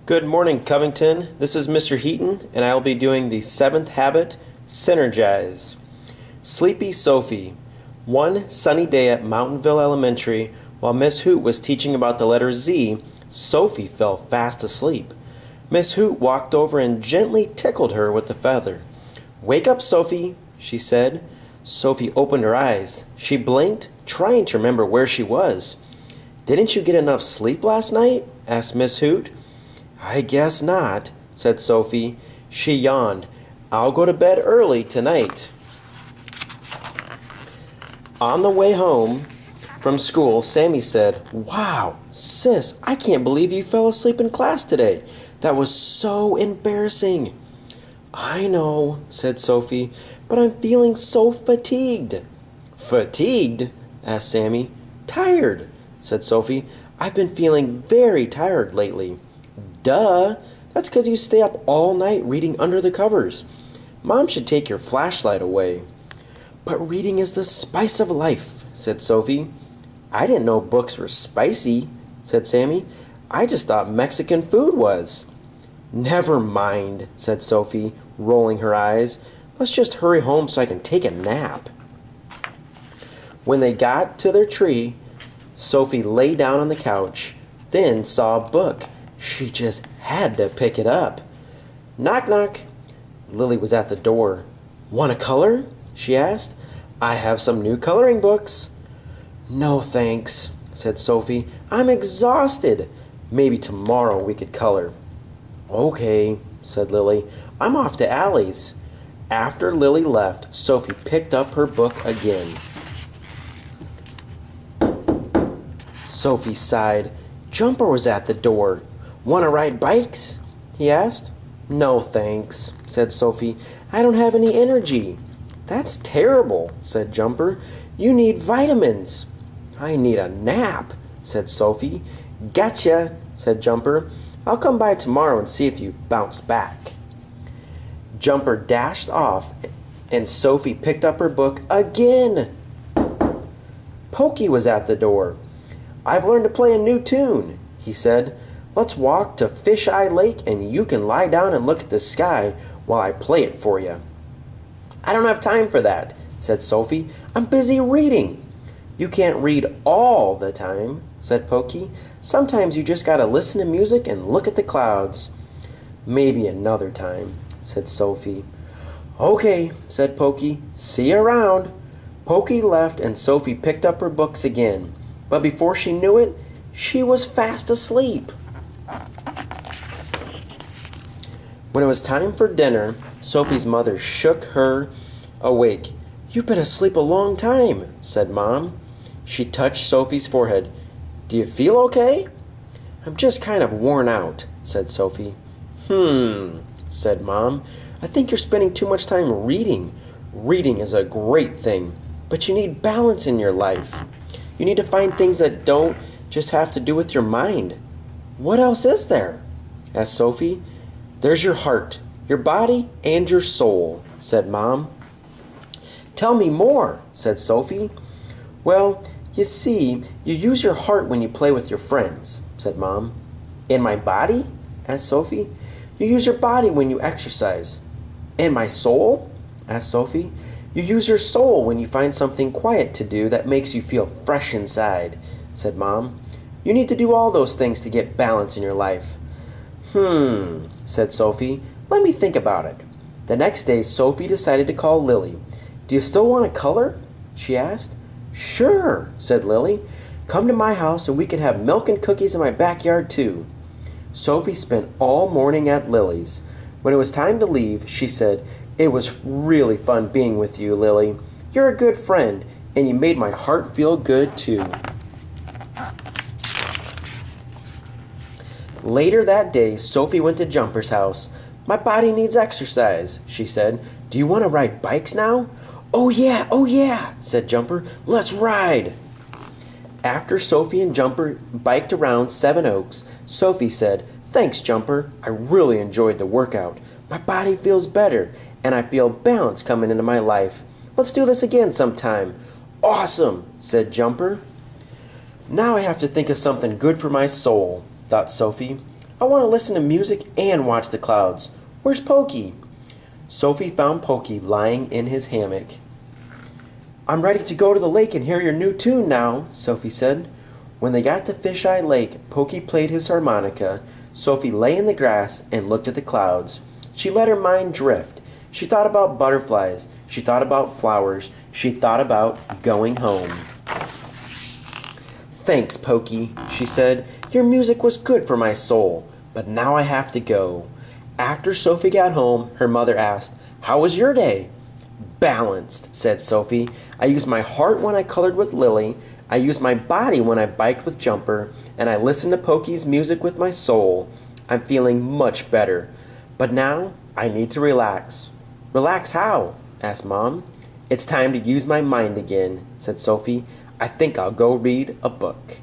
Good morning, Covington. This is Mr. Heaton, and I will be doing the seventh habit, Synergize. Sleepy Sophie. One sunny day at Mountainville Elementary, while Miss Hoot was teaching about the letter Z, Sophie fell fast asleep. Miss Hoot walked over and gently tickled her with the feather. "Wake up, Sophie," she said. Sophie opened her eyes. She blinked, trying to remember where she was. "Didn't you get enough sleep last night?" asked Miss Hoot. "I guess not," said Sophie. She yawned. "I'll go to bed early tonight." On the way home from school, Sammy said, "Wow, sis, I can't believe you fell asleep in class today. That was so embarrassing." "I know," said Sophie, "but I'm feeling so fatigued." "Fatigued?" asked Sammy. "Tired," said Sophie. "I've been feeling very tired lately." "Duh! That's 'cause you stay up all night reading under the covers. Mom should take your flashlight away." "But reading is the spice of life," said Sophie. "I didn't know books were spicy," said Sammy. "I just thought Mexican food was." "Never mind," said Sophie, rolling her eyes. "Let's just hurry home so I can take a nap." When they got to their tree, Sophie lay down on the couch, then saw a book. She just had to pick it up. Knock, knock. Lily was at the door. "Want a color?" she asked. "I have some new coloring books." "No, thanks," said Sophie. "I'm exhausted. Maybe tomorrow we could color." "Okay," said Lily. "I'm off to Allie's." After Lily left, Sophie picked up her book again. Sophie sighed. Jumper was at the door. "Want to ride bikes?" he asked. "No, thanks," said Sophie. "I don't have any energy." "That's terrible," said Jumper. "You need vitamins." "I need a nap," said Sophie. "Gotcha," said Jumper. "I'll come by tomorrow and see if you've bounced back." Jumper dashed off, and Sophie picked up her book again. Pokey was at the door. "I've learned to play a new tune," he said. "Let's walk to Fish Eye Lake and you can lie down and look at the sky while I play it for you." "I don't have time for that," said Sophie. "I'm busy reading." "You can't read all the time," said Pokey. "Sometimes you just gotta listen to music and look at the clouds." "Maybe another time," said Sophie. "Okay," said Pokey. "See you around." Pokey left and Sophie picked up her books again. But before she knew it, she was fast asleep. When it was time for dinner, Sophie's mother shook her awake. "You've been asleep a long time," said Mom. She touched Sophie's forehead. "Do you feel okay?" "I'm just kind of worn out," said Sophie. Said Mom. "I think you're spending too much time reading. Reading is a great thing, but you need balance in your life. You need to find things that don't just have to do with your mind." "What else is there?" asked Sophie. "There's your heart, your body, and your soul," said Mom. "Tell me more," said Sophie. "Well, you see, you use your heart when you play with your friends," said Mom. "And my body?" asked Sophie. "You use your body when you exercise." "And my soul?" asked Sophie. "You use your soul when you find something quiet to do that makes you feel fresh inside," said Mom. "You need to do all those things to get balance in your life." Said Sophie. "Let me think about it." The next day, Sophie decided to call Lily. "Do you still want to color?" she asked. "Sure," said Lily. "Come to my house and we can have milk and cookies in my backyard too." Sophie spent all morning at Lily's. When it was time to leave, she said, "It was really fun being with you, Lily. You're a good friend, and you made my heart feel good too." Later that day, Sophie went to Jumper's house. "My body needs exercise," she said. "Do you want to ride bikes now?" Oh yeah, said Jumper. "Let's ride." After Sophie and Jumper biked around Seven Oaks, Sophie said, "Thanks, Jumper. I really enjoyed the workout. My body feels better, and I feel balance coming into my life. Let's do this again sometime." "Awesome," said Jumper. "Now I have to think of something good for my soul," thought Sophie. I want to listen to music and watch the clouds. Where's Pokey?" Sophie found Pokey lying in his hammock. "I'm ready to go to the lake and hear your new tune now," Sophie said. When they got to Fisheye Lake, Pokey played his harmonica. Sophie lay in the grass and looked at the clouds. She let her mind drift. She thought about butterflies. She thought about flowers. She thought about going home. "Thanks, Pokey," she said. "Your music was good for my soul, but now I have to go." After Sophie got home, her mother asked, "How was your day?" "Balanced," said Sophie. "I used my heart when I colored with Lily. I used my body when I biked with Jumper, and I listened to Pokey's music with my soul. I'm feeling much better. But now I need to relax." "Relax how?" asked Mom. "It's time to use my mind again," said Sophie. "I think I'll go read a book."